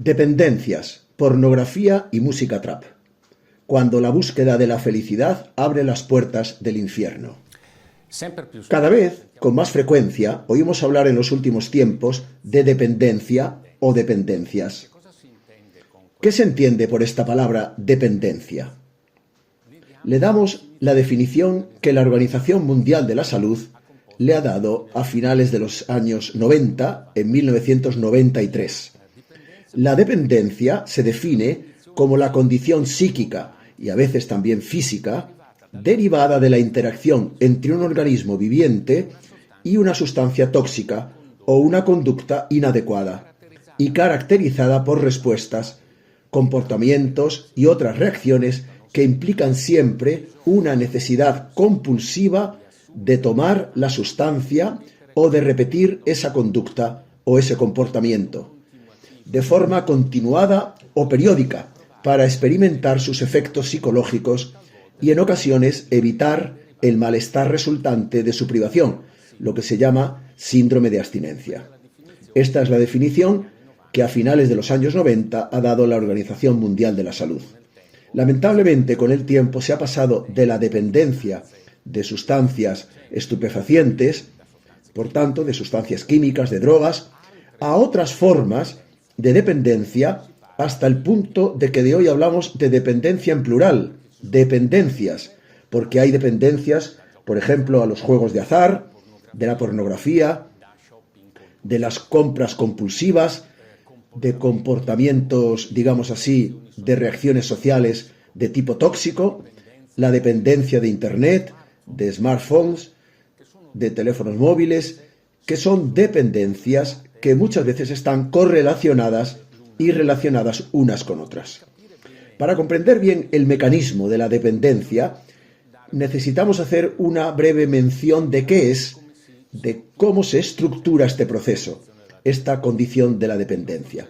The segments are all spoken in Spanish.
Dependencias, pornografía y música trap. Cuando la búsqueda de la felicidad abre las puertas del infierno. Cada vez, con más frecuencia, oímos hablar en los últimos tiempos de dependencia o dependencias. ¿Qué se entiende por esta palabra dependencia? Le damos la definición que la Organización Mundial de la Salud le ha dado a finales de los años 90, en 1993. La dependencia se define como la condición psíquica y a veces también física derivada de la interacción entre un organismo viviente y una sustancia tóxica o una conducta inadecuada y caracterizada por respuestas, comportamientos y otras reacciones que implican siempre una necesidad compulsiva de tomar la sustancia o de repetir esa conducta o ese comportamiento de forma continuada o periódica para experimentar sus efectos psicológicos y en ocasiones evitar el malestar resultante de su privación, lo que se llama síndrome de abstinencia. Esta es la definición que a finales de los años 90 ha dado la Organización Mundial de la Salud. Lamentablemente, con el tiempo se ha pasado de la dependencia de sustancias estupefacientes, por tanto, de sustancias químicas, de drogas, a otras formas de dependencia, hasta el punto de que de hoy hablamos de dependencia en plural, dependencias, porque hay dependencias, por ejemplo, a los juegos de azar, de la pornografía, de las compras compulsivas, de comportamientos, digamos así, de reacciones sociales de tipo tóxico, la dependencia de Internet, de smartphones, de teléfonos móviles, que son dependencias que muchas veces están correlacionadas y relacionadas unas con otras. Para comprender bien el mecanismo de la dependencia, necesitamos hacer una breve mención de qué es, de cómo se estructura este proceso, esta condición de la dependencia.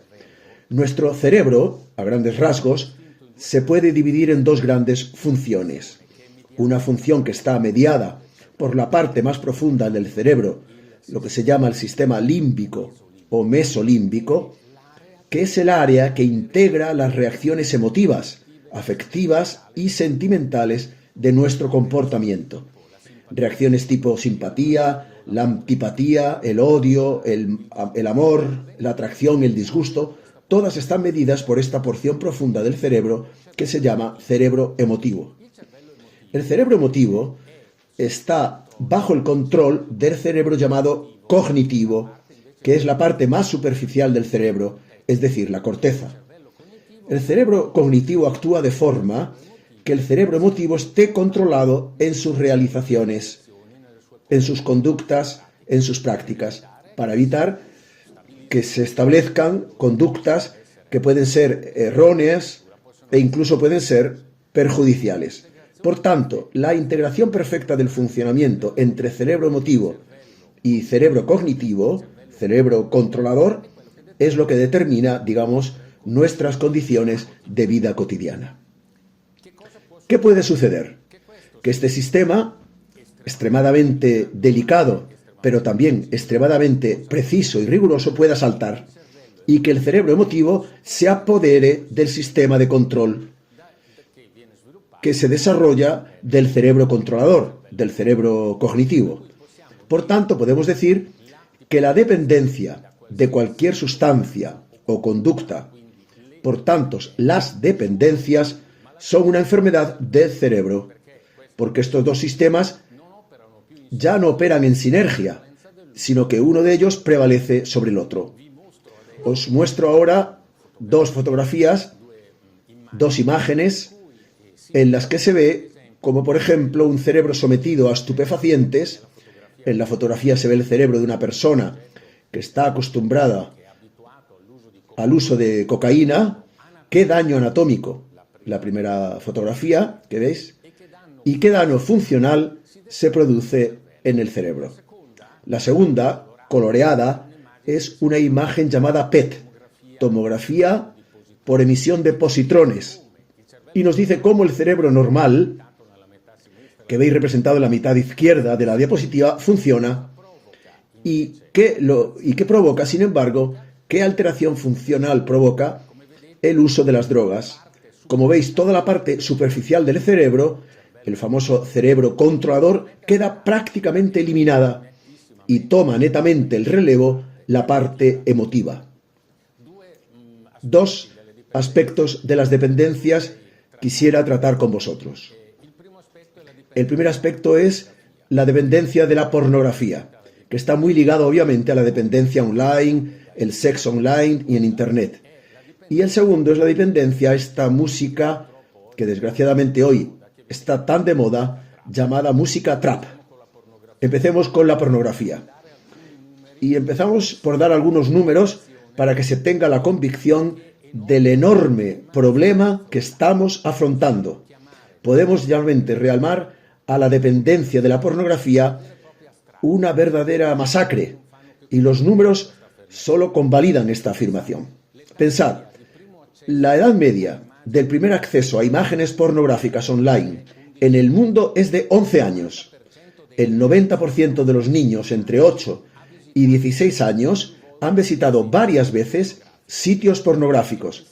Nuestro cerebro, a grandes rasgos, se puede dividir en dos grandes funciones. Una función que está mediada por la parte más profunda del cerebro, lo que se llama el sistema límbico o mesolímbico, que es el área que integra las reacciones emotivas, afectivas y sentimentales de nuestro comportamiento. Reacciones tipo simpatía, la antipatía, el odio, el amor, la atracción, el disgusto, todas están medidas por esta porción profunda del cerebro que se llama cerebro emotivo. El cerebro emotivo está bajo el control del cerebro llamado cognitivo, que es la parte más superficial del cerebro, es decir, la corteza. El cerebro cognitivo actúa de forma que el cerebro emotivo esté controlado en sus realizaciones, en sus conductas, en sus prácticas, para evitar que se establezcan conductas que pueden ser erróneas e incluso pueden ser perjudiciales. Por tanto, la integración perfecta del funcionamiento entre cerebro emotivo y cerebro cognitivo, cerebro controlador, es lo que determina, digamos, nuestras condiciones de vida cotidiana. ¿Qué puede suceder? Que este sistema, extremadamente delicado, pero también extremadamente preciso y riguroso, pueda saltar y que el cerebro emotivo se apodere del sistema de control que se desarrolla del cerebro controlador, del cerebro cognitivo. Por tanto, podemos decir que la dependencia de cualquier sustancia o conducta, por tanto, las dependencias son una enfermedad del cerebro, porque estos dos sistemas ya no operan en sinergia, sino que uno de ellos prevalece sobre el otro. Os muestro ahora dos fotografías, dos imágenes, en las que se ve como, por ejemplo, un cerebro sometido a estupefacientes. En la fotografía se ve el cerebro de una persona que está acostumbrada al uso de cocaína. ¿Qué daño anatómico? La primera fotografía que veis. ¿Y qué daño funcional se produce en el cerebro? La segunda, coloreada, es una imagen llamada PET, tomografía por emisión de positrones. Y nos dice cómo el cerebro normal, que veis representado en la mitad izquierda de la diapositiva, funciona y qué provoca, sin embargo, qué alteración funcional provoca el uso de las drogas. Como veis, toda la parte superficial del cerebro, el famoso cerebro controlador, queda prácticamente eliminada y toma netamente el relevo la parte emotiva. Dos aspectos de las dependencias quisiera tratar con vosotros. El primer aspecto es la dependencia de la pornografía, que está muy ligado obviamente a la dependencia online, el sexo online y en Internet. Y el segundo es la dependencia a esta música que desgraciadamente hoy está tan de moda, llamada música trap. Empecemos con la pornografía. Y empezamos por dar algunos números para que se tenga la convicción del enorme problema que estamos afrontando. Podemos realmente realmar a la dependencia de la pornografía una verdadera masacre, y los números solo convalidan esta afirmación. Pensad, la edad media del primer acceso a imágenes pornográficas online en el mundo es de 11 años. El 90% de los niños entre 8 y 16 años han visitado varias veces sitios pornográficos.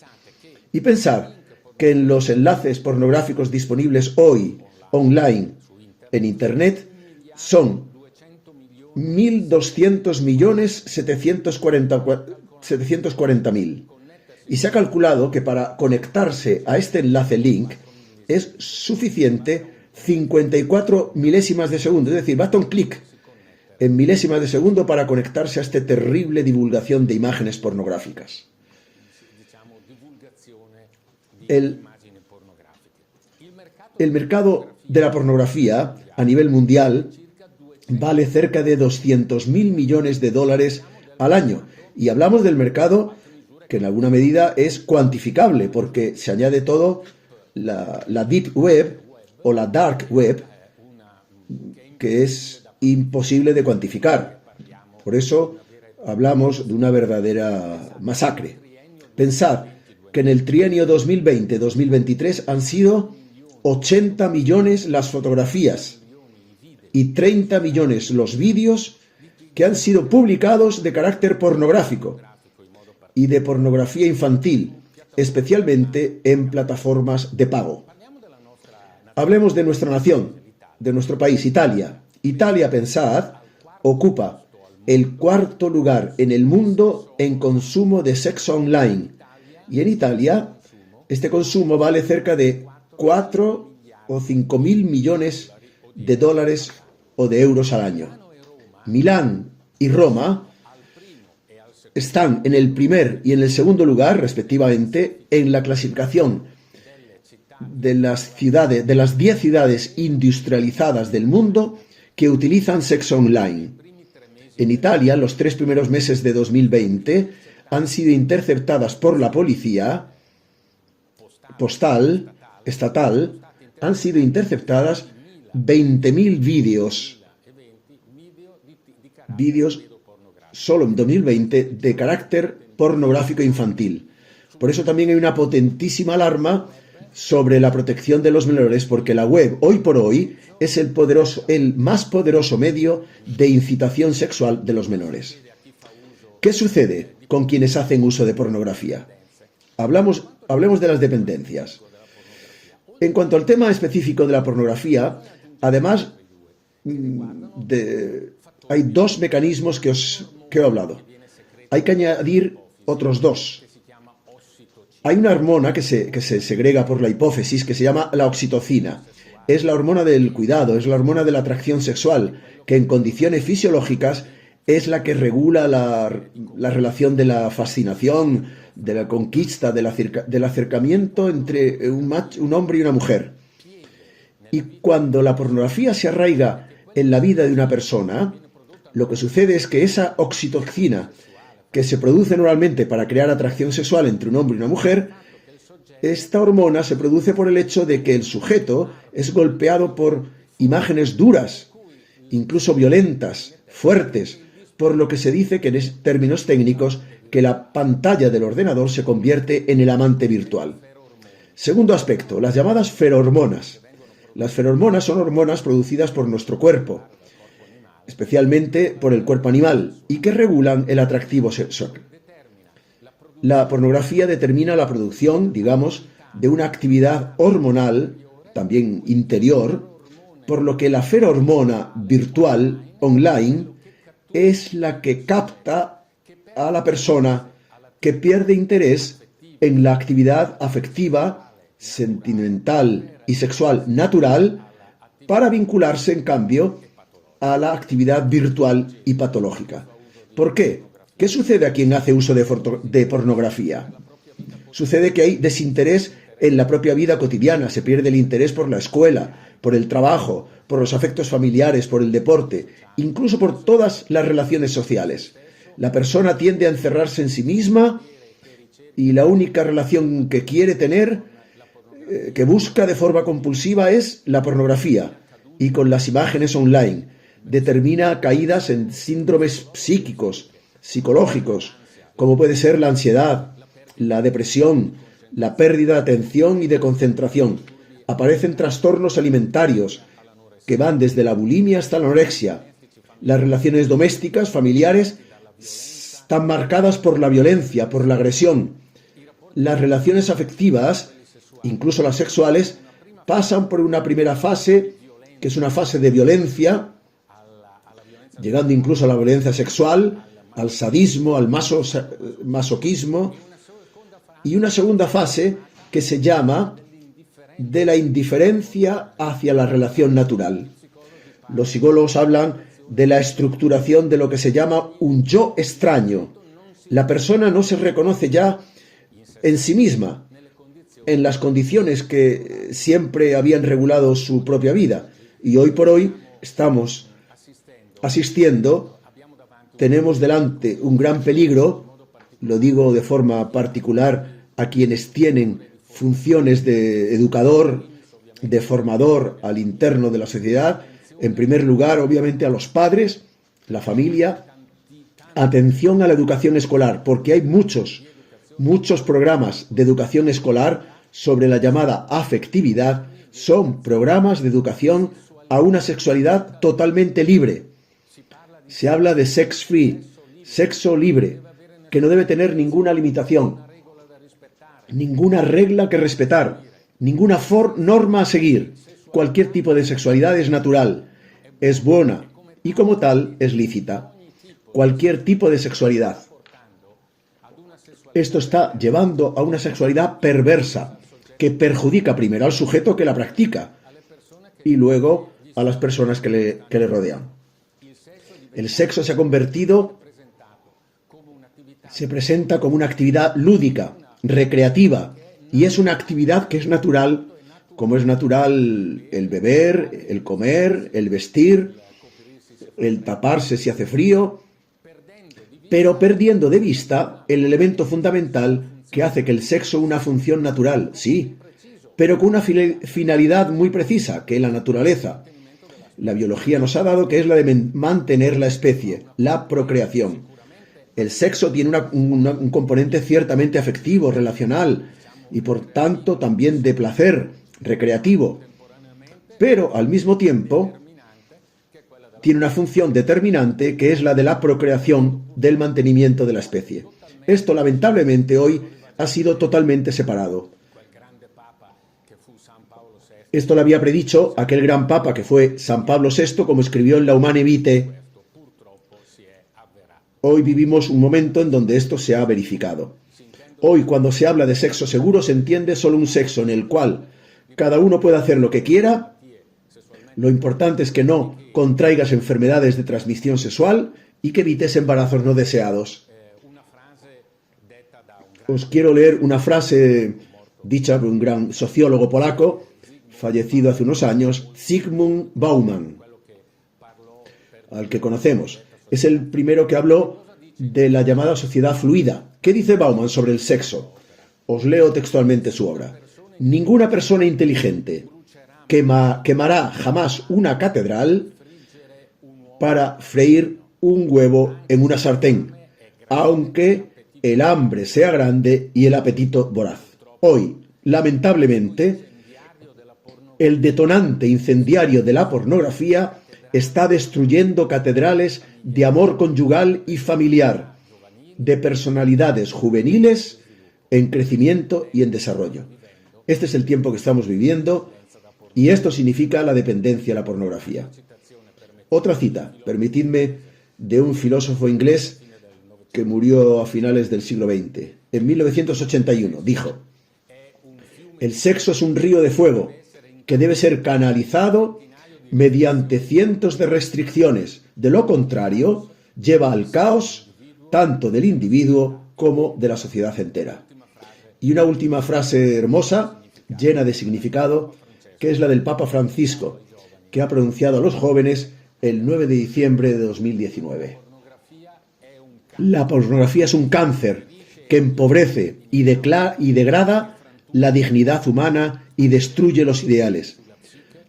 Y pensad que en los enlaces pornográficos disponibles hoy online en Internet son 1.200.740.000. Y se ha calculado que para conectarse a este enlace link es suficiente 54 milésimas de segundo. Es decir, basta un clic en milésimas de segundo para conectarse a esta terrible divulgación de imágenes pornográficas. El mercado de la pornografía a nivel mundial vale cerca de 200.000 millones de dólares al año. Y hablamos del mercado que en alguna medida es cuantificable, porque se añade todo la Deep Web o la Dark Web, que es imposible de cuantificar. Por eso hablamos de una verdadera masacre. Pensad que en el trienio 2020-2023 han sido 80 millones las fotografías y 30 millones los vídeos que han sido publicados de carácter pornográfico y de pornografía infantil, especialmente en plataformas de pago. Hablemos de nuestra nación, de nuestro país, Italia. Italia, pensad, ocupa el 4º lugar en el mundo en consumo de sexo online. Y en Italia, este consumo vale cerca de 4 o 5.000 millones de dólares o de euros al año. Milán y Roma están en el primer y en el segundo lugar, respectivamente, en la clasificación de las 10 ciudades industrializadas del mundo que utilizan sexo online. En Italia, los 3 primeros meses de 2020 han sido interceptadas por la policía postal, estatal, han sido interceptadas 20.000 vídeos solo en 2020 de carácter pornográfico infantil. Por eso también hay una potentísima alarma sobre la protección de los menores, porque la web hoy por hoy es el más poderoso medio de incitación sexual de los menores. ¿Qué sucede con quienes hacen uso de pornografía? Hablemos de las dependencias. En cuanto al tema específico de la pornografía, además hay 2 mecanismos que he hablado. Hay que añadir otros 2. Hay una hormona que se segrega por la hipófisis que se llama la oxitocina. Es la hormona del cuidado, es la hormona de la atracción sexual, que en condiciones fisiológicas es la que regula la relación de la fascinación, de la conquista, del acercamiento entre un hombre y una mujer. Y cuando la pornografía se arraiga en la vida de una persona, lo que sucede es que esa oxitocina que se produce normalmente para crear atracción sexual entre un hombre y una mujer, esta hormona se produce por el hecho de que el sujeto es golpeado por imágenes duras, incluso violentas, fuertes, por lo que se dice que en términos técnicos que la pantalla del ordenador se convierte en el amante virtual. Segundo aspecto, las llamadas ferormonas. Las ferormonas son hormonas producidas por nuestro cuerpo, especialmente por el cuerpo animal, y que regulan el atractivo sexual. La pornografía determina la producción, digamos, de una actividad hormonal, también interior, por lo que la ferormona virtual, online, es la que capta a la persona que pierde interés en la actividad afectiva, sentimental y sexual natural para vincularse, en cambio, a la actividad virtual y patológica. ¿Por qué? ¿Qué sucede a quien hace uso de pornografía? Sucede que hay desinterés en la propia vida cotidiana, se pierde el interés por la escuela, por el trabajo, por los afectos familiares, por el deporte, incluso por todas las relaciones sociales. La persona tiende a encerrarse en sí misma y la única relación que quiere tener, que busca de forma compulsiva, es la pornografía, y con las imágenes online determina caídas en síndromes psíquicos, psicológicos, como puede ser la ansiedad, la depresión, la pérdida de atención y de concentración. Aparecen trastornos alimentarios que van desde la bulimia hasta la anorexia. Las relaciones domésticas, familiares, están marcadas por la violencia, por la agresión. Las relaciones afectivas, incluso las sexuales, pasan por una primera fase, que es una fase de violencia, llegando incluso a la violencia sexual, al sadismo, al masoquismo, y una segunda fase que se llama de la indiferencia hacia la relación natural. Los psicólogos hablan de la estructuración de lo que se llama un yo extraño. La persona no se reconoce ya en sí misma, en las condiciones que siempre habían regulado su propia vida. Y hoy por hoy estamos asistiendo, tenemos delante un gran peligro, lo digo de forma particular a quienes tienen funciones de educador, de formador al interno de la sociedad. En primer lugar, obviamente, a los padres, la familia. Atención a la educación escolar, porque hay muchos programas de educación escolar sobre la llamada afectividad. Son programas de educación a una sexualidad totalmente libre. Se habla de sex free, sexo libre, que no debe tener ninguna limitación, ninguna regla que respetar, ninguna norma a seguir. Cualquier tipo de sexualidad es natural, es buena y como tal es lícita. Cualquier tipo de sexualidad. Esto está llevando a una sexualidad perversa, que perjudica primero al sujeto que la practica y luego a las personas que le rodean. El sexo se presenta como una actividad lúdica, recreativa, y es una actividad que es natural, como es natural el beber, el comer, el vestir, el taparse si hace frío, pero perdiendo de vista el elemento fundamental que hace que el sexo una función natural, sí, pero con una finalidad muy precisa, que es la naturaleza. La biología nos ha dado que es la de mantener la especie, la procreación. El sexo tiene un componente ciertamente afectivo, relacional, y por tanto también de placer, recreativo. Pero al mismo tiempo tiene una función determinante que es la de la procreación, del mantenimiento de la especie. Esto lamentablemente hoy ha sido totalmente separado. Esto lo había predicho aquel gran papa que fue San Pablo VI, como escribió en la Humane Vitae. Hoy vivimos un momento en donde esto se ha verificado. Hoy, cuando se habla de sexo seguro, se entiende solo un sexo en el cual cada uno puede hacer lo que quiera. Lo importante es que no contraigas enfermedades de transmisión sexual y que evites embarazos no deseados. Os quiero leer una frase dicha por un gran sociólogo polaco, fallecido hace unos años, Zygmunt Bauman, al que conocemos. Es el primero que habló de la llamada sociedad fluida. ¿Qué dice Bauman sobre el sexo? Os leo textualmente su obra. Ninguna persona inteligente quemará jamás una catedral para freír un huevo en una sartén, aunque el hambre sea grande y el apetito voraz. Hoy, lamentablemente, el detonante incendiario de la pornografía está destruyendo catedrales de amor conyugal y familiar, de personalidades juveniles en crecimiento y en desarrollo. Este es el tiempo que estamos viviendo y esto significa la dependencia a la pornografía. Otra cita, permitidme, de un filósofo inglés que murió a finales del siglo XX. En 1981 dijo: el sexo es un río de fuego que debe ser canalizado mediante cientos de restricciones. De lo contrario, lleva al caos tanto del individuo como de la sociedad entera. Y una última frase hermosa, llena de significado, que es la del Papa Francisco, que ha pronunciado a los jóvenes el 9 de diciembre de 2019. La pornografía es un cáncer que empobrece y degrada la dignidad humana y destruye los ideales.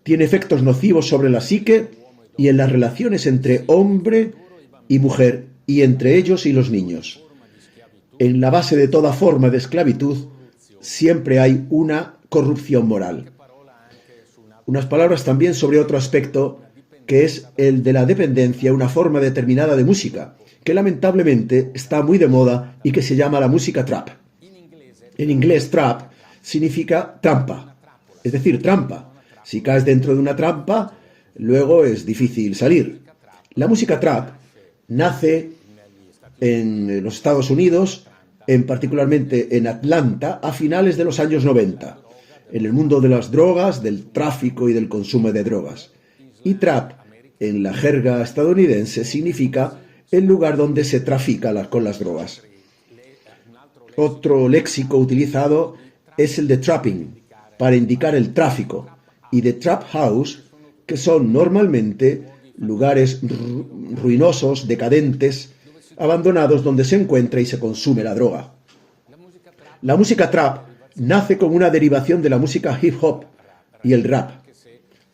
Tiene efectos nocivos sobre la psique y en las relaciones entre hombre y mujer y entre ellos y los niños. En la base de toda forma de esclavitud siempre hay una corrupción moral. Unas palabras también sobre otro aspecto, que es el de la dependencia, una forma determinada de música, que lamentablemente está muy de moda y que se llama la música trap. En inglés, trap significa trampa, es decir, trampa. Si caes dentro de una trampa, luego es difícil salir. La música trap nace en los Estados Unidos, particularmente en Atlanta, a finales de los años 90, en el mundo de las drogas, del tráfico y del consumo de drogas. Y trap, en la jerga estadounidense, significa el lugar donde se trafica con las drogas. Otro léxico utilizado es el de trapping, para indicar el tráfico, y de trap house, que son normalmente lugares ruinosos, decadentes, abandonados donde se encuentra y se consume la droga. La música trap nace como una derivación de la música hip hop y el rap,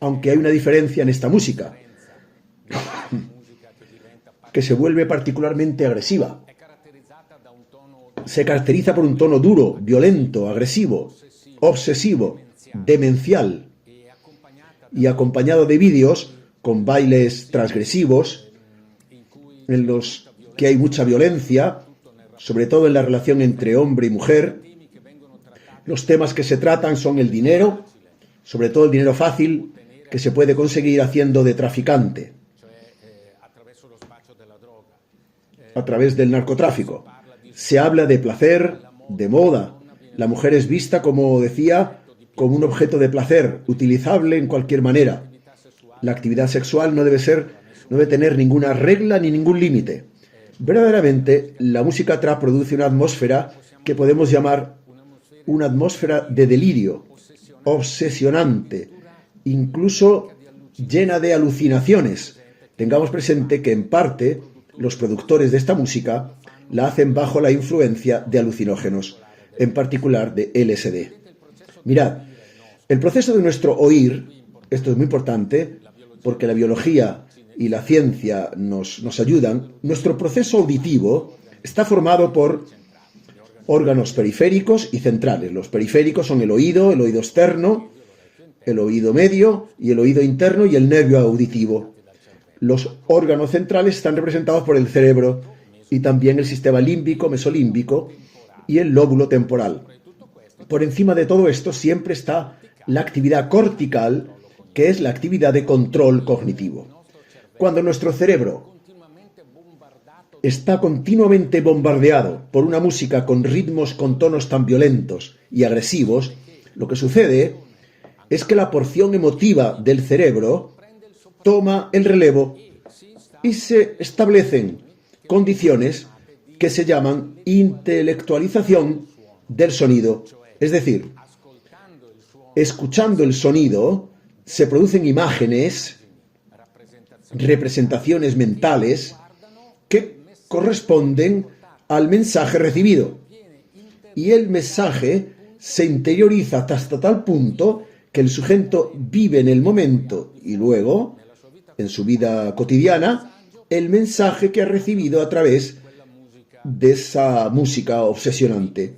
aunque hay una diferencia en esta música, que se vuelve particularmente agresiva. Se caracteriza por un tono duro, violento, agresivo, obsesivo, demencial, y acompañado de vídeos con bailes transgresivos, en los que hay mucha violencia, sobre todo en la relación entre hombre y mujer. Los temas que se tratan son el dinero, sobre todo el dinero fácil, que se puede conseguir haciendo de traficante, a través del narcotráfico. Se habla de placer, de moda. La mujer es vista, como decía, como un objeto de placer, utilizable en cualquier manera. La actividad sexual no debe tener ninguna regla ni ningún límite. Verdaderamente, la música trap produce una atmósfera que podemos llamar una atmósfera de delirio, obsesionante, incluso llena de alucinaciones. Tengamos presente que, en parte, los productores de esta música la hacen bajo la influencia de alucinógenos, en particular de LSD. Mirad, el proceso de nuestro oír, esto es muy importante, porque la biología y la ciencia nos ayudan. Nuestro proceso auditivo está formado por órganos periféricos y centrales. Los periféricos son el oído externo, el oído medio y el oído interno y el nervio auditivo. Los órganos centrales están representados por el cerebro y también el sistema límbico, mesolímbico y el lóbulo temporal. Por encima de todo esto siempre está la actividad cortical, que es la actividad de control cognitivo. Cuando nuestro cerebro está continuamente bombardeado por una música con ritmos, con tonos tan violentos y agresivos, lo que sucede es que la porción emotiva del cerebro toma el relevo y se establecen condiciones que se llaman intelectualización del sonido. Es decir, escuchando el sonido se producen imágenes, representaciones mentales que corresponden al mensaje recibido. Y el mensaje se interioriza hasta tal punto que el sujeto vive en el momento y luego, en su vida cotidiana, el mensaje que ha recibido a través de esa música obsesionante.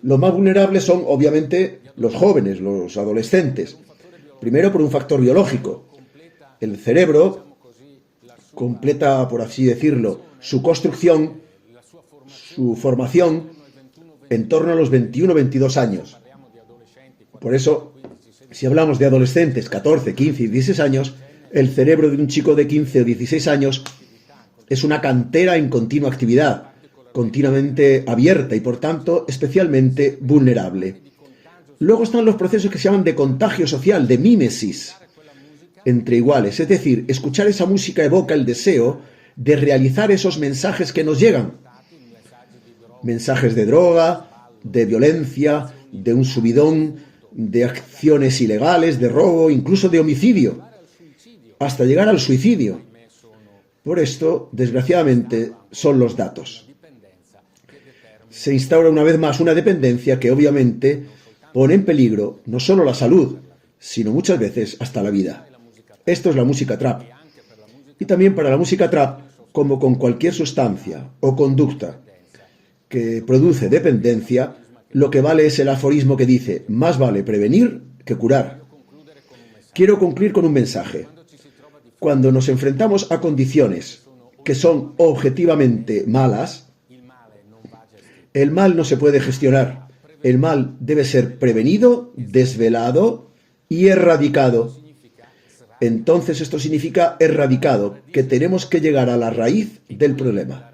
Los más vulnerables son, obviamente, los jóvenes, los adolescentes. Primero, por un factor biológico. El cerebro completa, por así decirlo, su construcción, su formación en torno a los 21 o 22 años. Por eso, si hablamos de adolescentes, 14, 15 y 16 años, el cerebro de un chico de 15 o 16 años es una cantera en continua actividad, continuamente abierta y, por tanto, especialmente vulnerable. Luego están los procesos que se llaman de contagio social, de mímesis entre iguales. Es decir, escuchar esa música evoca el deseo de realizar esos mensajes que nos llegan. Mensajes de droga, de violencia, de un subidón, de acciones ilegales, de robo, incluso de homicidio, hasta llegar al suicidio. Por esto, desgraciadamente, son los datos. Se instaura una vez más una dependencia que obviamente pone en peligro no solo la salud, sino muchas veces hasta la vida. Esto es la música trap. Y también para la música trap, como con cualquier sustancia o conducta que produce dependencia, lo que vale es el aforismo que dice: más vale prevenir que curar. Quiero concluir con un mensaje. Cuando nos enfrentamos a condiciones que son objetivamente malas, el mal no se puede gestionar. El mal debe ser prevenido, desvelado y erradicado. Entonces esto significa erradicado, que tenemos que llegar a la raíz del problema.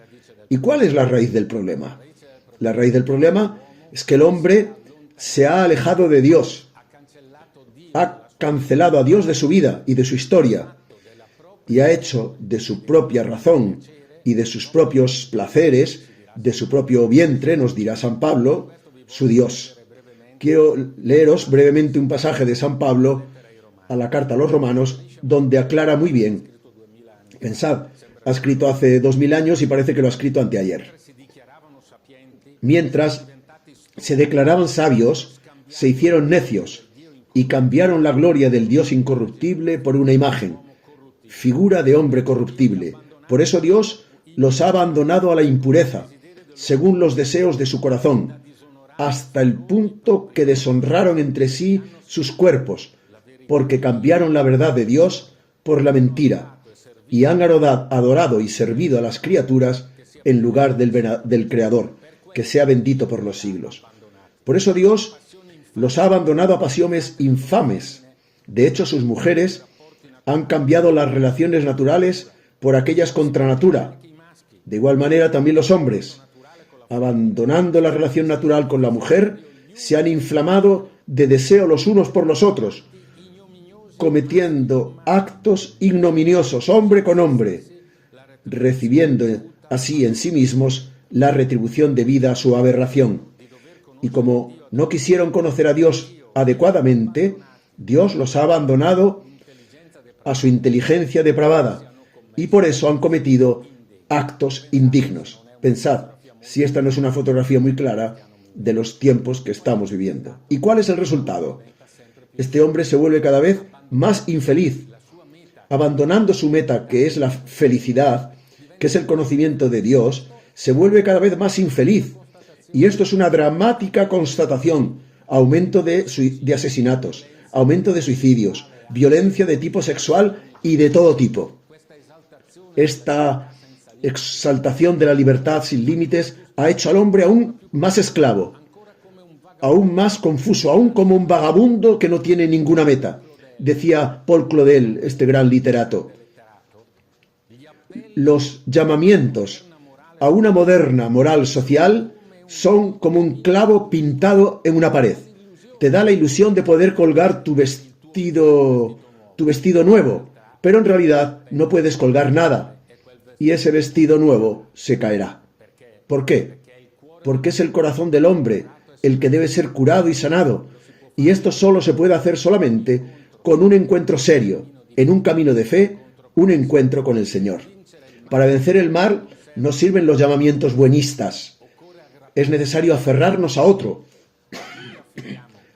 ¿Y cuál es la raíz del problema? La raíz del problema es que el hombre se ha alejado de Dios, ha cancelado a Dios de su vida y de su historia, y ha hecho de su propia razón y de sus propios placeres, de su propio vientre, nos dirá San Pablo, su Dios. Quiero leeros brevemente un pasaje de San Pablo a la carta a los Romanos, donde aclara muy bien. Pensad, ha escrito hace 2000 años y parece que lo ha escrito anteayer. Mientras se declaraban sabios, se hicieron necios y cambiaron la gloria del Dios incorruptible por una imagen, figura de hombre corruptible. Por eso Dios los ha abandonado a la impureza, según los deseos de su corazón, hasta el punto que deshonraron entre sí sus cuerpos, porque cambiaron la verdad de Dios por la mentira, y han adorado y servido a las criaturas en lugar del Creador, que sea bendito por los siglos. Por eso Dios los ha abandonado a pasiones infames. De hecho, sus mujeres han cambiado las relaciones naturales por aquellas contra natura. De igual manera, también los hombres, abandonando la relación natural con la mujer, se han inflamado de deseo los unos por los otros, cometiendo actos ignominiosos, hombre con hombre, recibiendo así en sí mismos la retribución debida a su aberración. Y como no quisieron conocer a Dios adecuadamente, Dios los ha abandonado a su inteligencia depravada, y por eso han cometido actos indignos. Pensad, si esta no es una fotografía muy clara de los tiempos que estamos viviendo. ¿Y cuál es el resultado? Este hombre se vuelve cada vez más infeliz, abandonando su meta, que es la felicidad, que es el conocimiento de Dios, se vuelve cada vez más infeliz. Y esto es una dramática constatación: aumento de asesinatos, aumento de suicidios, violencia de tipo sexual y de todo tipo. Esta exaltación de la libertad sin límites ha hecho al hombre aún más esclavo, aún más confuso, aún como un vagabundo que no tiene ninguna meta. Decía Paul Claudel, este gran literato: los llamamientos a una moderna moral social son como un clavo pintado en una pared. Te da la ilusión de poder colgar tu vestido nuevo, pero en realidad no puedes colgar nada, y ese vestido nuevo se caerá. ¿Por qué? Porque es el corazón del hombre el que debe ser curado y sanado, y esto solo se puede hacer solamente con un encuentro serio, en un camino de fe, un encuentro con el Señor. Para vencer el mal no sirven los llamamientos buenistas. Es necesario aferrarnos a otro.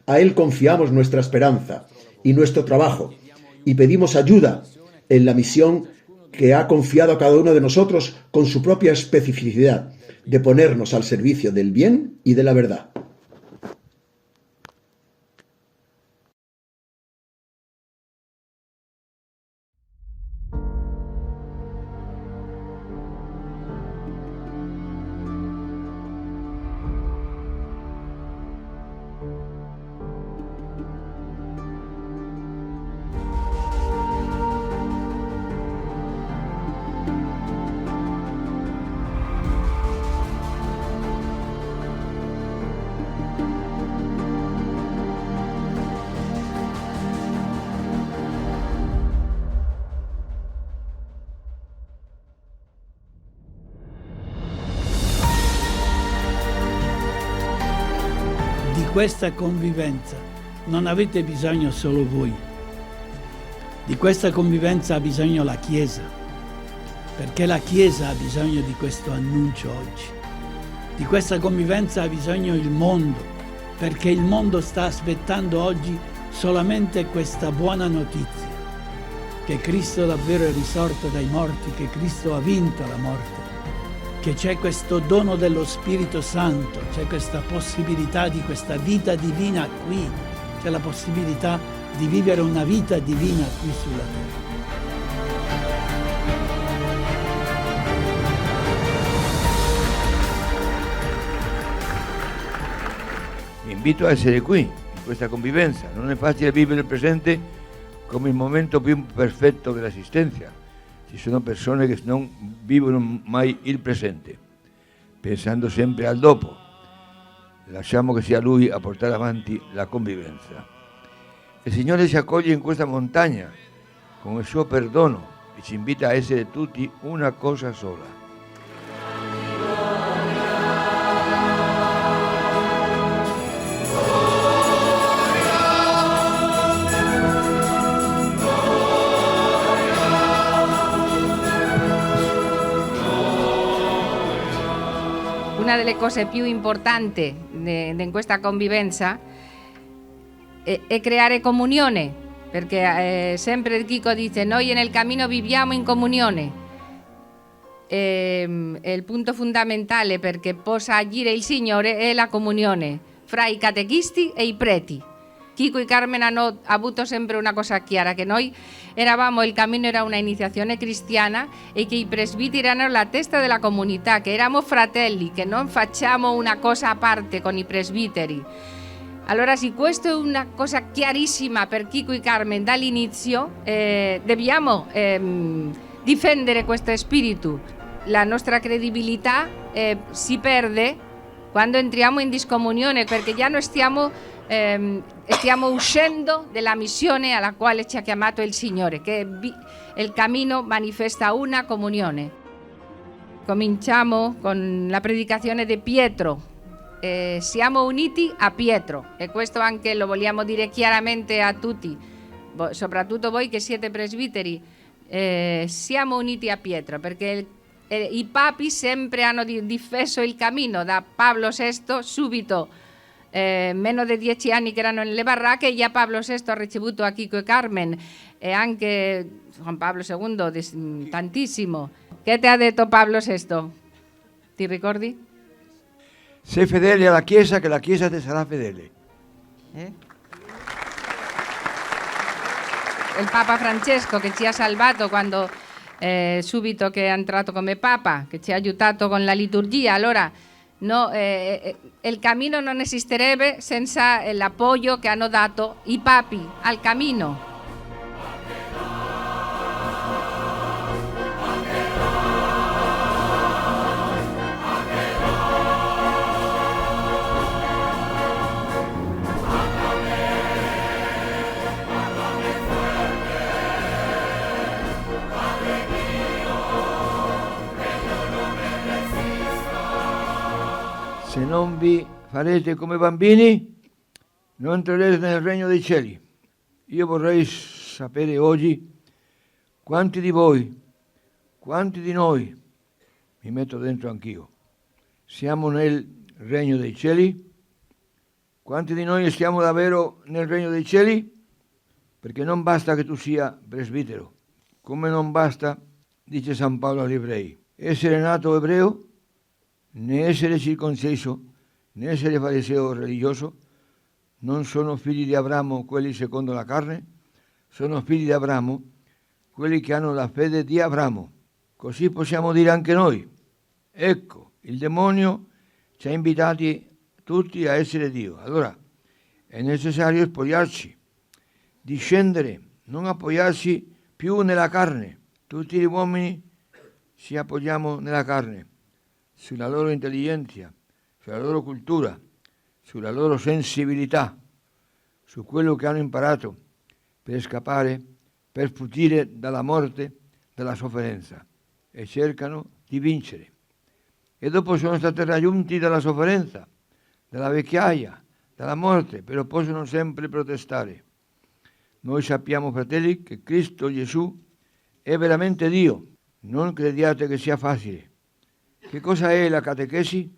A Él confiamos nuestra esperanza y nuestro trabajo, y pedimos ayuda en la misión que ha confiado a cada uno de nosotros con su propia especificidad, de ponernos al servicio del bien y de la verdad. di questa convivenza non avete bisogno solo voi. Di questa convivenza ha bisogno la Chiesa, perché la Chiesa ha bisogno di questo annuncio oggi. Di questa convivenza ha bisogno il mondo, perché il mondo sta aspettando oggi solamente questa buona notizia, che Cristo davvero è risorto dai morti, che Cristo ha vinto la morte, che c'è questo dono dello Spirito Santo, c'è questa possibilità di questa vita divina qui, c'è la possibilità di vivere una vita divina qui sulla terra. Vi invito a essere qui, in questa convivenza. Non è facile vivere il presente come il momento più perfetto dell'esistenza. Ci sono persone che non vivono mai il presente, pensando sempre al dopo. Lasciamo che sia Lui a portare avanti la convivenza. Il Signore ci accoglie in questa montagna con il suo perdono e ci invita a essere tutti una cosa sola. Una delle cose più importanti in questa convivenza è creare comunione, perché sempre Chico dice noi nel cammino viviamo in comunione. Il punto fondamentale perché possa agire il Signore è la comunione fra i catechisti e i preti. Chico e Carmen hanno avuto sempre una cosa chiara, che noi il cammino era una iniziazione cristiana e che i presbiteri erano la testa della comunità, che eravamo fratelli, che non facciamo una cosa a parte con i presbiteri. Allora sì, questa è una cosa chiarissima per Chico e Carmen dall'inizio, dobbiamo difendere questo spirito. La nostra credibilità si perde quando entriamo in discomunione, perché già non stiamo uscendo dalla missione alla quale ci ha chiamato il Signore, che il cammino manifesta una comunione. Cominciamo con la predicazione di Pietro. Siamo uniti a Pietro, e questo anche lo vogliamo dire chiaramente a tutti, soprattutto voi che siete presbiteri. Siamo uniti a Pietro, perché i papi sempre hanno difeso il cammino, da Pablo VI subito. Meno di 10 anni che erano nelle baracche, già Pablo VI ha ricevuto a Chico e Carmen, e anche Juan Pablo II tantissimo. Che ti ha detto Pablo VI? Ti ricordi? Sei fedele alla Chiesa, che la Chiesa ti sarà fedele. Il Papa Francesco, che ci ha salvato quando subito che è entrato come Papa, che ci ha aiutato con la liturgia. Allora no, il cammino non esisterebbe senza l'appoggio che hanno dato i papi al cammino. Se non vi farete come bambini, non entrerete nel regno dei cieli. Io vorrei sapere oggi quanti di voi, quanti di noi, mi metto dentro anch'io, siamo nel regno dei cieli? Quanti di noi stiamo davvero nel regno dei cieli? Perché non basta che tu sia presbitero, come non basta, dice San Paolo agli ebrei, essere nato ebreo, né essere circonciso, né essere fariseo religioso. Non sono figli di Abramo quelli secondo la carne, sono figli di Abramo quelli che hanno la fede di Abramo. Così possiamo dire anche noi. Ecco, il demonio ci ha invitati tutti a essere Dio. Allora è necessario spogliarci, discendere, non appoggiarsi più nella carne. Tutti gli uomini ci appoggiamo nella carne, sulla loro intelligenza, sulla loro cultura, sulla loro sensibilità, su quello che hanno imparato per scappare, per fuggire dalla morte, dalla sofferenza, e cercano di vincere. E dopo sono stati raggiunti dalla sofferenza, dalla vecchiaia, dalla morte, però possono sempre protestare. Noi sappiamo, fratelli, che Cristo Gesù è veramente Dio. Non crediate che sia facile. Che cosa è la catechesi?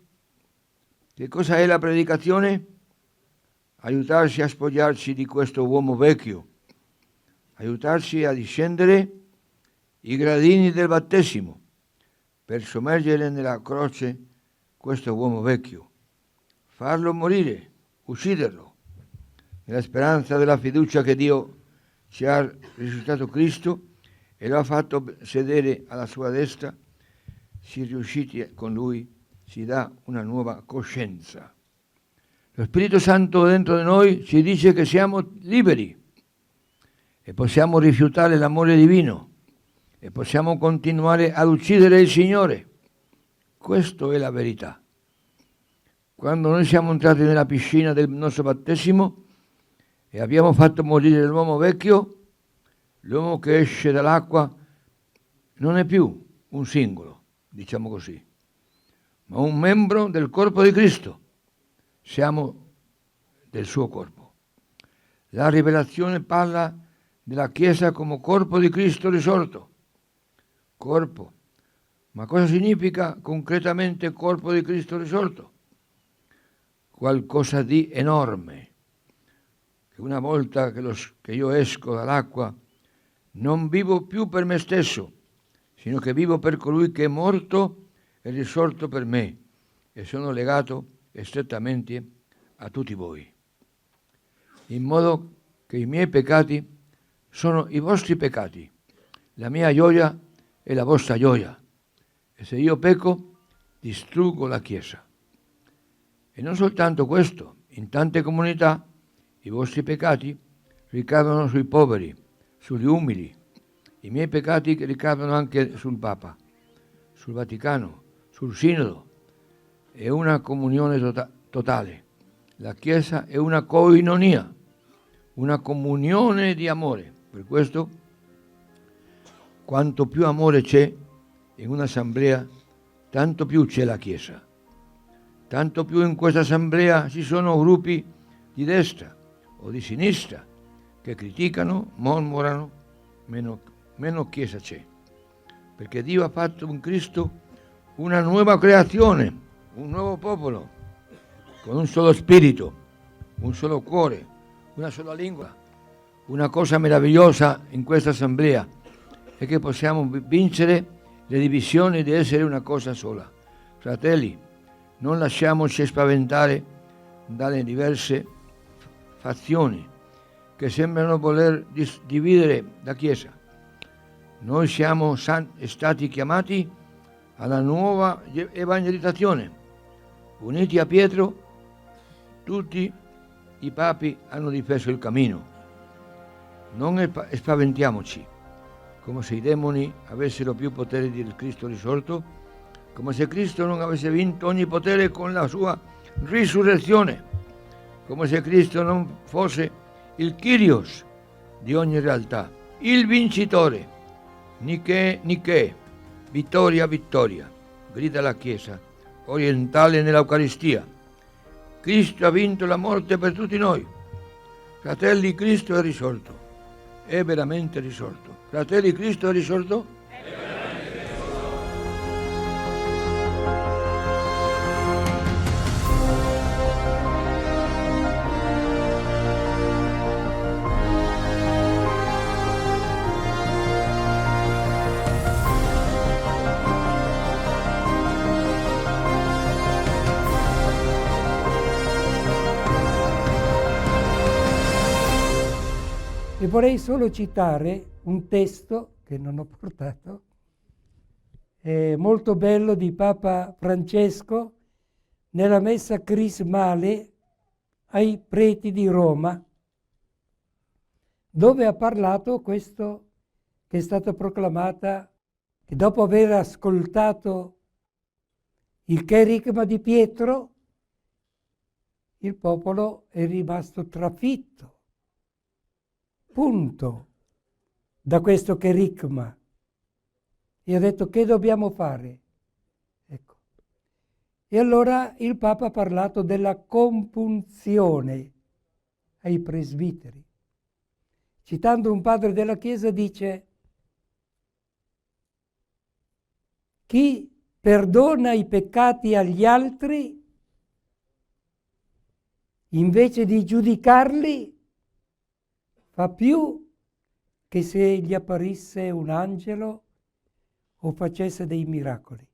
Che cosa è la predicazione? Aiutarsi a spogliarsi di questo uomo vecchio, aiutarsi a discendere i gradini del battesimo per sommergere nella croce questo uomo vecchio, farlo morire, ucciderlo, nella speranza della fiducia che Dio ci ha risuscitato Cristo e lo ha fatto sedere alla sua destra. Si riusciti con Lui si dà una nuova coscienza. Lo Spirito Santo dentro di noi ci dice che siamo liberi e possiamo rifiutare l'amore divino e possiamo continuare ad uccidere il Signore. Questa è la verità. Quando noi siamo entrati nella piscina del nostro battesimo e abbiamo fatto morire l'uomo vecchio, l'uomo che esce dall'acqua non è più un singolo, diciamo così, ma un membro del corpo di Cristo. Siamo del suo corpo. La rivelazione parla della Chiesa come corpo di Cristo risorto. Corpo. Ma cosa significa concretamente corpo di Cristo risorto? Qualcosa di enorme. Che una volta che io esco dall'acqua non vivo più per me stesso, sino che vivo per colui che è morto e risorto per me e sono legato strettamente a tutti voi, in modo che i miei peccati sono i vostri peccati, la mia gioia è la vostra gioia, e se io pecco distruggo la Chiesa. E non soltanto questo, in tante comunità i vostri peccati ricadono sui poveri, sugli umili, i miei peccati ricadono anche sul Papa, sul Vaticano, sul Sinodo. È una comunione totale. La Chiesa è una koinonia, una comunione di amore. Per questo, quanto più amore c'è in un'assemblea, tanto più c'è la Chiesa. Tanto più in questa assemblea ci sono gruppi di destra o di sinistra che criticano, mormorano, meno Chiesa c'è. Perché Dio ha fatto in Cristo una nuova creazione, un nuovo popolo, con un solo spirito, un solo cuore, una sola lingua. Una cosa meravigliosa in questa assemblea è che possiamo vincere le divisioni di essere una cosa sola. Fratelli, non lasciamoci spaventare dalle diverse fazioni che sembrano voler dividere la Chiesa. Noi siamo stati chiamati alla nuova evangelizzazione. Uniti a Pietro, tutti i papi hanno difeso il cammino. Non spaventiamoci, come se i demoni avessero più potere del Cristo risorto, come se Cristo non avesse vinto ogni potere con la sua risurrezione, come se Cristo non fosse il Kyrios di ogni realtà, il vincitore. Niché, vittoria, vittoria, grida la Chiesa orientale nell'Eucaristia. Cristo ha vinto la morte per tutti noi. Fratelli, Cristo è risorto. È veramente risorto. Fratelli, Cristo è risorto? E vorrei solo citare un testo che non ho portato, molto bello, di Papa Francesco nella messa crismale ai preti di Roma, dove ha parlato questo che è stato proclamata, che dopo aver ascoltato il cherigma di Pietro, il popolo è rimasto trafitto. Punto, da questo cherigma. E ho detto, che dobbiamo fare? Ecco. E allora il Papa ha parlato della compunzione ai presbiteri. Citando un padre della Chiesa dice: chi perdona i peccati agli altri, invece di giudicarli, fa più che se gli apparisse un angelo o facesse dei miracoli.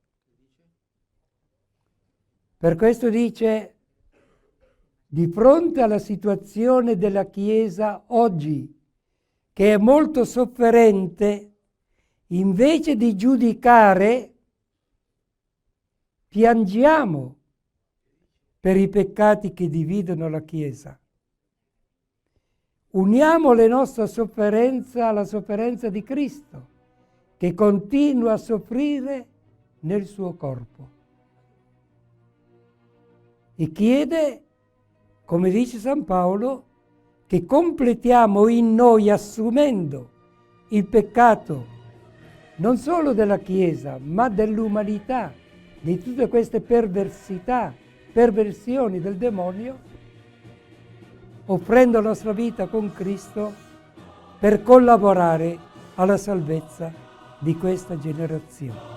Per questo dice, di fronte alla situazione della Chiesa oggi, che è molto sofferente, invece di giudicare, piangiamo per i peccati che dividono la Chiesa. Uniamo le nostre sofferenze alla sofferenza di Cristo, che continua a soffrire nel suo corpo. E chiede, come dice San Paolo, che completiamo in noi, assumendo il peccato non solo della Chiesa, ma dell'umanità, di tutte queste perversioni del demonio, offrendo la nostra vita con Cristo per collaborare alla salvezza di questa generazione.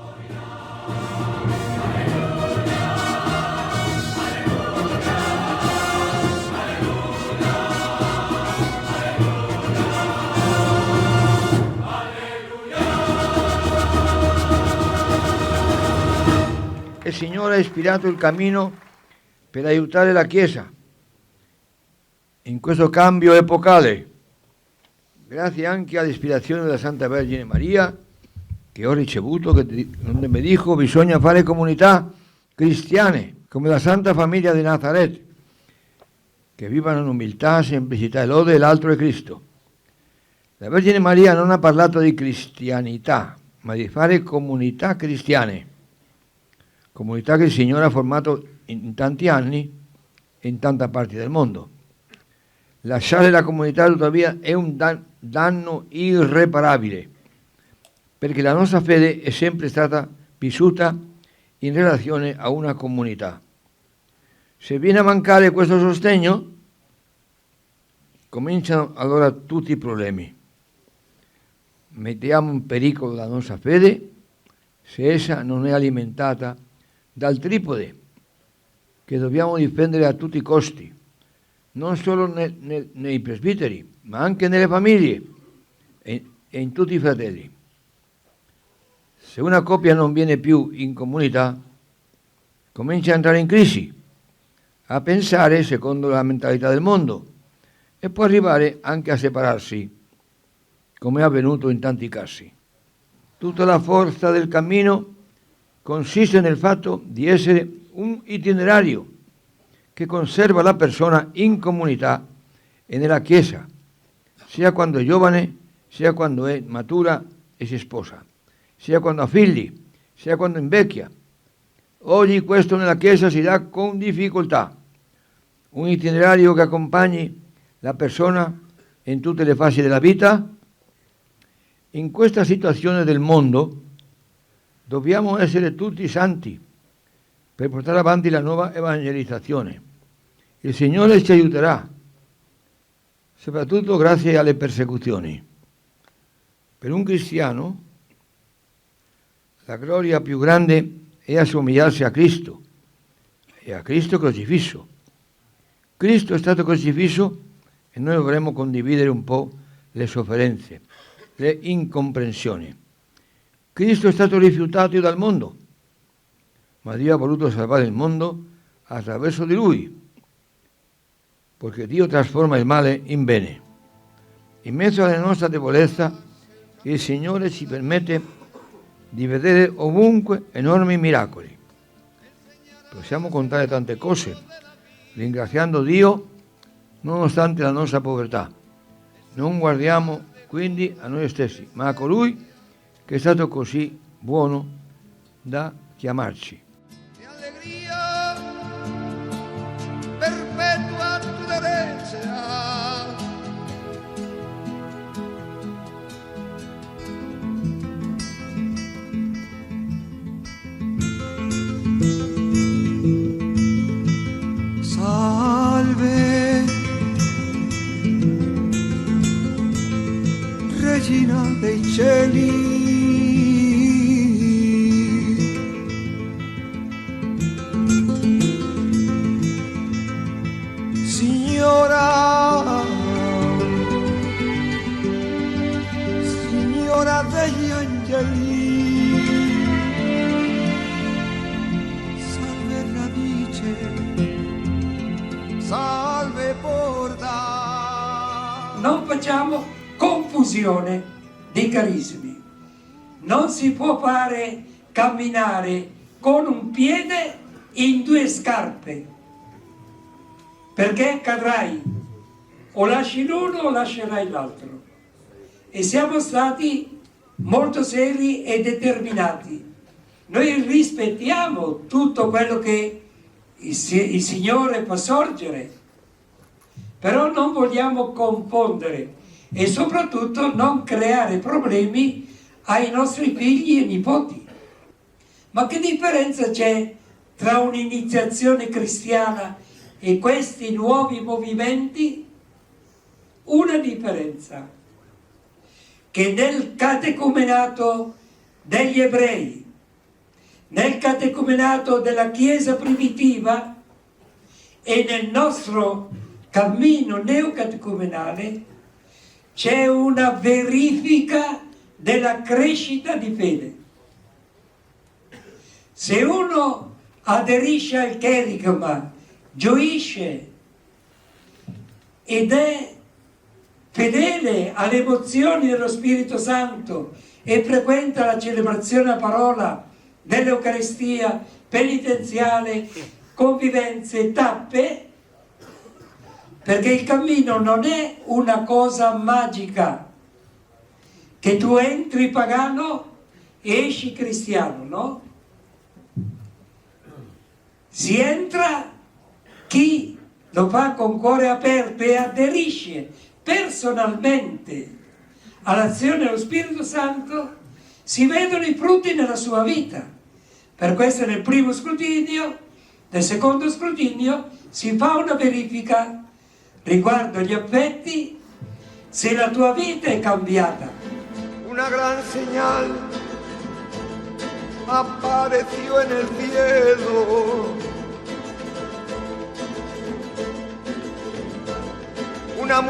Il Signore ha ispirato il cammino per aiutare la Chiesa in questo cambio epocale, grazie anche all'ispirazione della Santa Vergine Maria, che ho ricevuto, donde mi dijo bisogna fare comunità cristiane, come la Santa Famiglia di Nazaret, che vivano in umiltà, semplicità e lode, e l'altro è Cristo. La Vergine Maria non ha parlato di cristianità, ma di fare comunità cristiane, comunità che il Signore ha formato in tanti anni in tante parti del mondo. Lasciare la comunità tuttavia è un danno irreparabile, perché la nostra fede è sempre stata vissuta in relazione a una comunità. Se viene a mancare questo sostegno, cominciano allora tutti i problemi. Mettiamo in pericolo la nostra fede se essa non è alimentata dal tripode che dobbiamo difendere a tutti i costi, non solo nei presbiteri, ma anche nelle famiglie e in tutti i fratelli. Se una coppia non viene più in comunità, comincia a entrare in crisi, a pensare secondo la mentalità del mondo e può arrivare anche a separarsi, come è avvenuto in tanti casi. Tutta la forza del cammino consiste nel fatto di essere un itinerario che conserva la persona in comunità e nella Chiesa, sia quando è giovane, sia quando è matura e si sposa, sia quando ha figli, sia quando invecchia. Oggi questo nella Chiesa si dà con difficoltà. Un itinerario che accompagni la persona in tutte le fasi della vita. In questa situazione del mondo dobbiamo essere tutti santi per portare avanti la nuova evangelizzazione. Il Signore ci aiuterà, soprattutto grazie alle persecuzioni. Per un cristiano la gloria più grande è assomigliarsi a Cristo e a Cristo crocifisso. Cristo è stato crocifisso e noi dovremmo condividere un po' le sofferenze, le incomprensioni. Cristo è stato rifiutato dal mondo, ma Dio ha voluto salvare il mondo attraverso di Lui, perché Dio trasforma il male in bene. In mezzo alla nostra debolezza, il Signore ci permette di vedere ovunque enormi miracoli. Possiamo contare tante cose, ringraziando Dio nonostante la nostra povertà. Non guardiamo quindi a noi stessi, ma a colui che è stato così buono da chiamarci. Allegria perpetua tu derecha. dei cieli. Signora degli angeli, salve radice, salve porta. Non facciamo confusione di carismi. Non si può fare camminare con un piede in due scarpe, perché cadrai, o lasci l'uno o lascerai l'altro. E siamo stati molto seri e determinati. Noi rispettiamo tutto quello che il Signore fa sorgere, però non vogliamo confondere e soprattutto non creare problemi ai nostri figli e nipoti. Ma che differenza c'è tra un'iniziazione cristiana e questi nuovi movimenti? Una differenza, che nel catecumenato degli ebrei, nel catecumenato della Chiesa primitiva e nel nostro cammino neocatecumenale c'è una verifica della crescita di fede. Se uno aderisce al cherigma, gioisce ed è fedele alle emozioni dello Spirito Santo e frequenta la celebrazione a parola dell'Eucaristia penitenziale, convivenze, tappe, perché il cammino non è una cosa magica, che tu entri pagano e esci cristiano, no? Si entra chi lo fa con cuore aperto e aderisce personalmente all'azione dello Spirito Santo, si vedono i frutti nella sua vita. Per questo nel primo scrutinio, nel secondo scrutinio, si fa una verifica riguardo gli affetti, se la tua vita è cambiata. Una gran señal apareció en el cielo. Una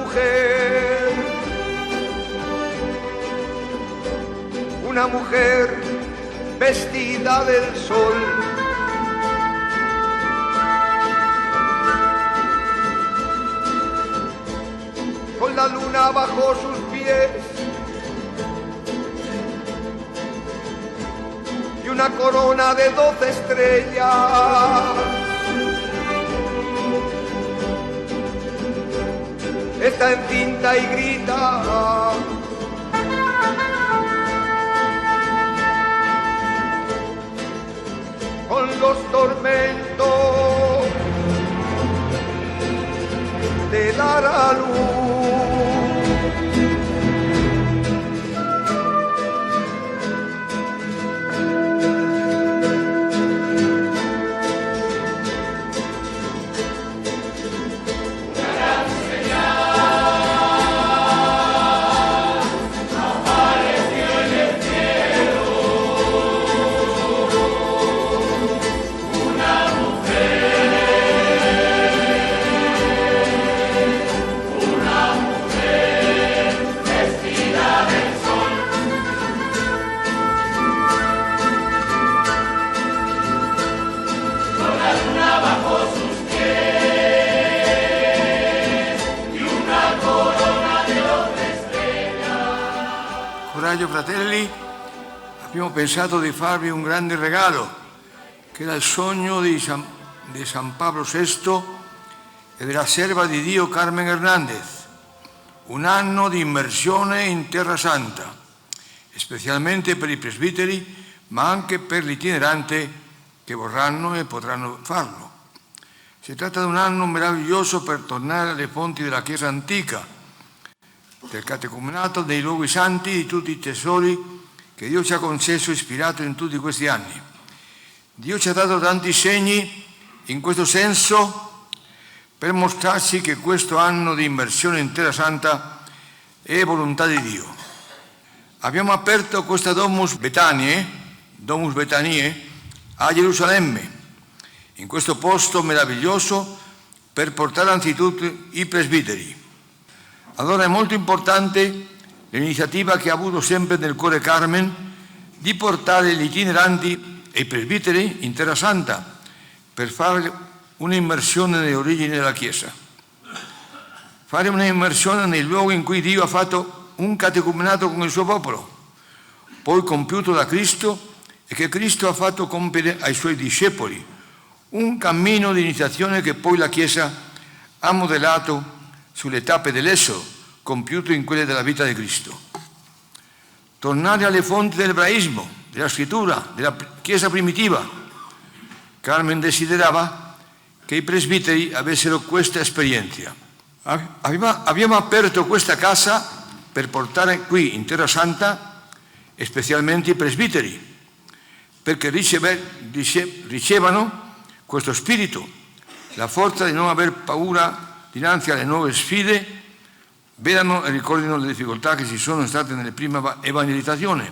mujer vestida del sol. Con la luna bajo sus pies y una corona de 12 estrellas. Está encinta y grita. Con los tormentos de la luz. Coraggio fratelli, abbiamo pensato di farvi un grande regalo, che era il sogno di San Pablo VI e della serva di Dio Carmen Hernández, un anno di immersione in Terra Santa, specialmente per i presbiteri, ma anche per gli itineranti che vorranno e potranno farlo. Si tratta di un anno meraviglioso per tornare alle fonti della Chiesa antica, del catecumenato, dei luoghi santi, di tutti i tesori che Dio ci ha concesso e ispirato in tutti questi anni. Dio ci ha dato tanti segni in questo senso per mostrarci che questo anno di immersione in Terra Santa è volontà di Dio. Abbiamo aperto questa Domus Betaniae a Gerusalemme, in questo posto meraviglioso, per portare anzitutto i presbiteri. Allora è molto importante l'iniziativa che ha avuto sempre nel cuore Carmen di portare gli itineranti e i presbiteri in Terra Santa per fare un'immersione nelle origini della Chiesa. Fare un'immersione nei luoghi in cui Dio ha fatto un catecumenato con il suo popolo, poi compiuto da Cristo e che Cristo ha fatto compiere ai suoi discepoli, un cammino di iniziazione che poi la Chiesa ha modellato sulle tappe dell'Esodo, compiuto in quelle della vita di Cristo. Tornare alle fonti dell'ebraismo, della scrittura, della Chiesa primitiva. Carmen desiderava che i presbiteri avessero questa esperienza. Abbiamo aperto questa casa per portare qui in Terra Santa specialmente i presbiteri, perché ricevano questo spirito, la forza di non aver paura dinanzi alle nuove sfide, vedano e ricordino le difficoltà che ci sono state nelle prime evangelizzazioni,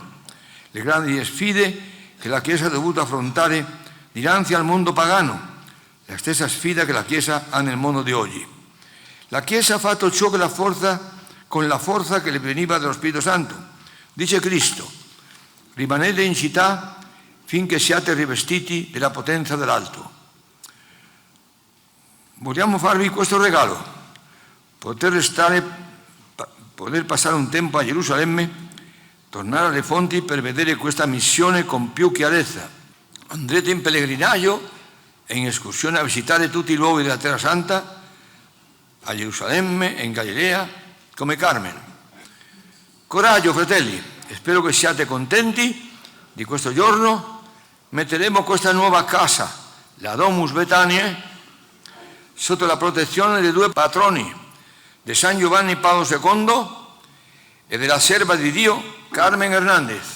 le grandi sfide che la Chiesa ha dovuto affrontare dinanzi al mondo pagano, la stessa sfida che la Chiesa ha nel mondo di oggi. La Chiesa ha fatto ciò che con la forza che le veniva dallo Spirito Santo. Dice Cristo: rimanete in città finché siate rivestiti della potenza dell'alto. Vogliamo farvi questo regalo, poter passare un tempo a Gerusalemme, tornare alle fonti per vedere questa missione con più chiarezza. Andrete in pellegrinaggio e in escursione a visitare tutti i luoghi della Terra Santa, a Gerusalemme e in Galilea, come Carmen. Coraggio, fratelli, e spero che siate contenti di questo giorno. Metteremo questa nuova casa, la Domus Betaniae, sotto la protezione dei due patroni, di San Giovanni Paolo II e della serva di Dio Carmen Hernandez.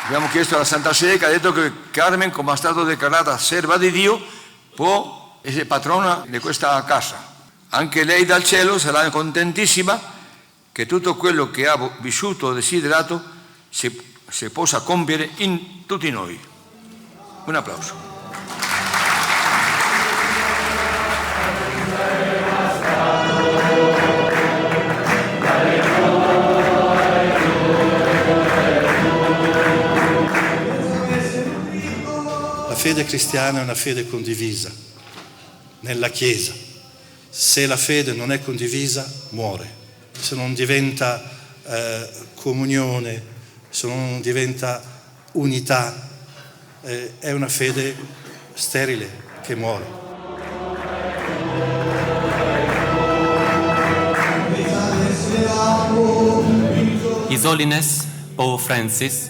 Abbiamo chiesto alla Santa Sede, che ha detto che Carmen, come è stata dichiarata serva di Dio, può essere patrona di questa casa. Anche lei dal cielo sarà contentissima che tutto quello che ha vissuto e desiderato si possa compiere in tutti noi. Un applauso. La fede cristiana è una fede condivisa nella Chiesa. Se la fede non è condivisa, muore. Se non diventa comunione, se non diventa unità, è una fede sterile che muore. His Holiness Pope Francis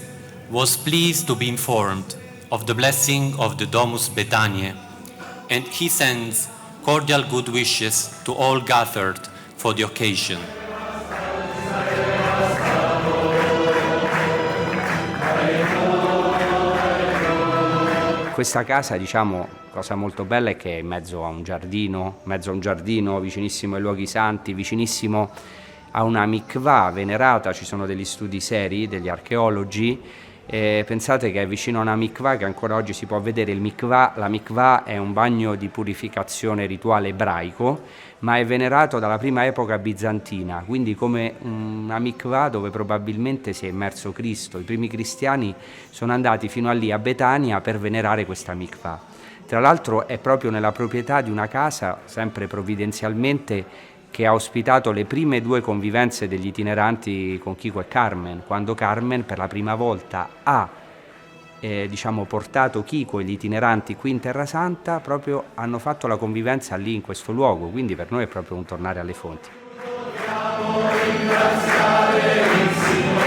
was pleased to be informed of the blessing of the Domus Betaniae, and he sends cordial good wishes to all gathered for the occasion. Questa casa, diciamo, cosa molto bella è che è in mezzo a un giardino, vicinissimo ai luoghi santi, vicinissimo a una mikvah venerata. Ci sono degli studi seri, degli archeologi. Pensate che è vicino a una mikvah che ancora oggi si può vedere. La mikvah è un bagno di purificazione rituale ebraico, ma è venerato dalla prima epoca bizantina, quindi come una mikvah dove probabilmente si è immerso Cristo. I primi cristiani sono andati fino a lì, a Betania, per venerare questa mikvah. Tra l'altro è proprio nella proprietà di una casa, sempre provvidenzialmente, che ha ospitato le prime due convivenze degli itineranti con Chico e Carmen, quando Carmen per la prima volta ha portato Chico e gli itineranti qui in Terra Santa, proprio hanno fatto la convivenza lì in questo luogo, quindi per noi è proprio un tornare alle fonti. Dobbiamo ringraziare il Signore.